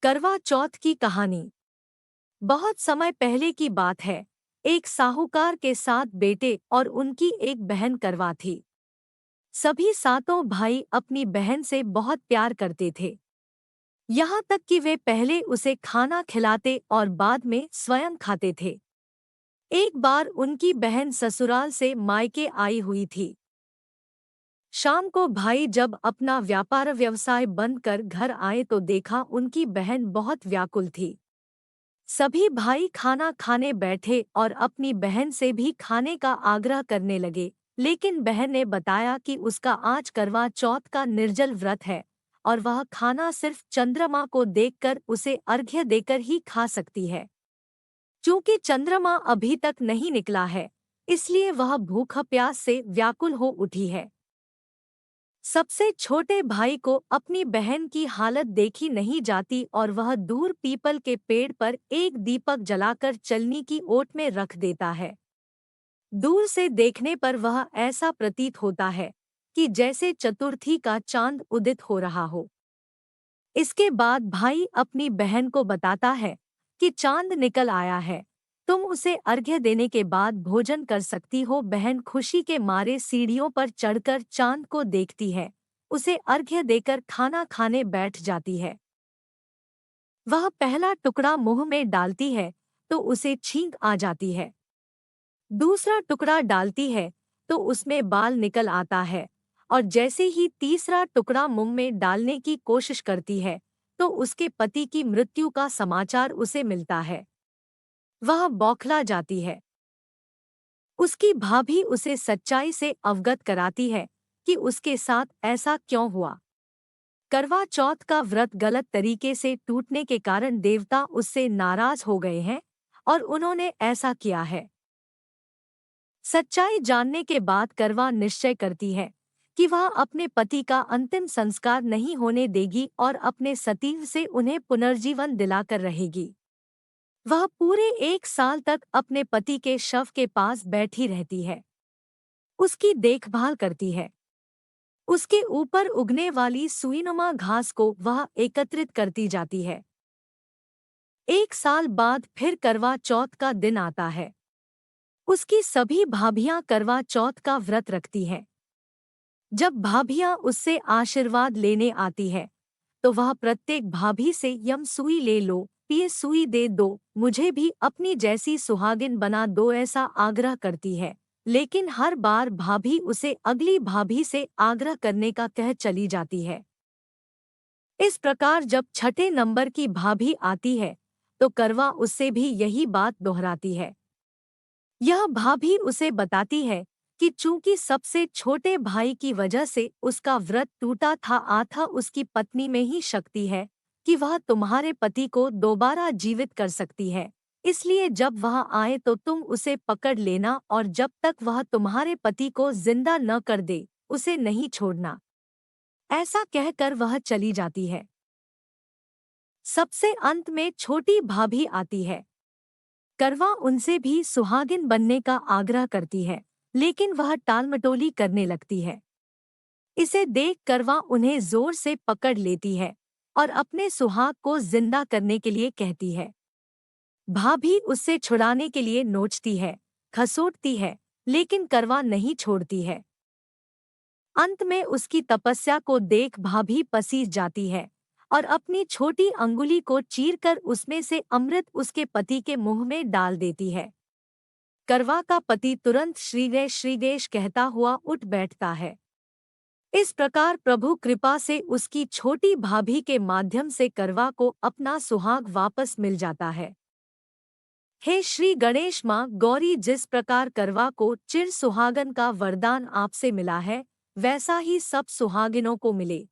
करवा चौथ की कहानी। बहुत समय पहले की बात है। एक साहूकार के 7 बेटे और उनकी एक बहन करवा थी। सभी सातों भाई अपनी बहन से बहुत प्यार करते थे, यहाँ तक कि वे पहले उसे खाना खिलाते और बाद में स्वयं खाते थे। एक बार उनकी बहन ससुराल से मायके आई हुई थी। शाम को भाई जब अपना व्यापार व्यवसाय बंद कर घर आए तो देखा उनकी बहन बहुत व्याकुल थी। सभी भाई खाना खाने बैठे और अपनी बहन से भी खाने का आग्रह करने लगे, लेकिन बहन ने बताया कि उसका आज करवा चौथ का निर्जल व्रत है और वह खाना सिर्फ चंद्रमा को देखकर उसे अर्घ्य देकर ही खा सकती है। क्योंकि चंद्रमा अभी तक नहीं निकला है, इसलिए वह भूख प्यास से व्याकुल हो उठी है। सबसे छोटे भाई को अपनी बहन की हालत देखी नहीं जाती और वह दूर पीपल के पेड़ पर एक दीपक जलाकर चलनी की ओट में रख देता है। दूर से देखने पर वह ऐसा प्रतीत होता है कि जैसे चतुर्थी का चांद उदित हो रहा हो। इसके बाद भाई अपनी बहन को बताता है कि चांद निकल आया है, तुम उसे अर्घ्य देने के बाद भोजन कर सकती हो। बहन खुशी के मारे सीढ़ियों पर चढ़कर चांद को देखती है, उसे अर्घ्य देकर खाना खाने बैठ जाती है। वह पहला टुकड़ा मुंह में डालती है तो उसे छींक आ जाती है। दूसरा टुकड़ा डालती है तो उसमें बाल निकल आता है, और जैसे ही तीसरा टुकड़ा मुंह में डालने की कोशिश करती है तो उसके पति की मृत्यु का समाचार उसे मिलता है। वह बौखला जाती है। उसकी भाभी उसे सच्चाई से अवगत कराती है कि उसके साथ ऐसा क्यों हुआ। करवा चौथ का व्रत गलत तरीके से टूटने के कारण देवता उससे नाराज हो गए हैं और उन्होंने ऐसा किया है। सच्चाई जानने के बाद करवा निश्चय करती है कि वह अपने पति का अंतिम संस्कार नहीं होने देगी और अपने सतीव से उन्हें पुनर्जीवन दिलाकर रहेगी। वह पूरे 1 साल तक अपने पति के शव के पास बैठी रहती है, उसकी देखभाल करती है। उसके ऊपर उगने वाली सुईनुमा घास को वह एकत्रित करती जाती है। 1 साल बाद फिर करवा चौथ का दिन आता है। उसकी सभी भाभियां करवा चौथ का व्रत रखती हैं। जब भाभियां उससे आशीर्वाद लेने आती है तो वह प्रत्येक भाभी से यम सुई ले लो, ये सुई दे दो, मुझे भी अपनी जैसी सुहागिन बना दो, ऐसा आग्रह करती है। लेकिन हर बार भाभी उसे अगली भाभी से आग्रह करने का कह चली जाती है। इस प्रकार जब छठे नंबर की भाभी आती है तो करवा उससे भी यही बात दोहराती है। यह भाभी उसे बताती है कि चूंकि सबसे छोटे भाई की वजह से उसका व्रत टूटा था, आथा उसकी पत्नी में ही शक्ति है कि वह तुम्हारे पति को दोबारा जीवित कर सकती है। इसलिए जब वह आए तो तुम उसे पकड़ लेना और जब तक वह तुम्हारे पति को जिंदा न कर दे उसे नहीं छोड़ना। ऐसा कहकर वह चली जाती है। सबसे अंत में छोटी भाभी आती है। करवा उनसे भी सुहागिन बनने का आग्रह करती है, लेकिन वह टालमटोली करने लगती है। इसे देख करवा उन्हें जोर से पकड़ लेती है और अपने सुहाग को जिंदा करने के लिए कहती है। भाभी उससे छुड़ाने के लिए नोचती है, खसोटती है, लेकिन करवा नहीं छोड़ती है। अंत में उसकी तपस्या को देख भाभी पसीज जाती है और अपनी छोटी अंगुली को चीरकर उसमें से अमृत उसके पति के मुंह में डाल देती है। करवा का पति तुरंत श्रीगेश कहता हुआ उठ बैठता है। इस प्रकार प्रभु कृपा से उसकी छोटी भाभी के माध्यम से करवा को अपना सुहाग वापस मिल जाता है। हे श्री गणेश माँ गौरी, जिस प्रकार करवा को चिर सुहागन का वरदान आपसे मिला है, वैसा ही सब सुहागिनों को मिले।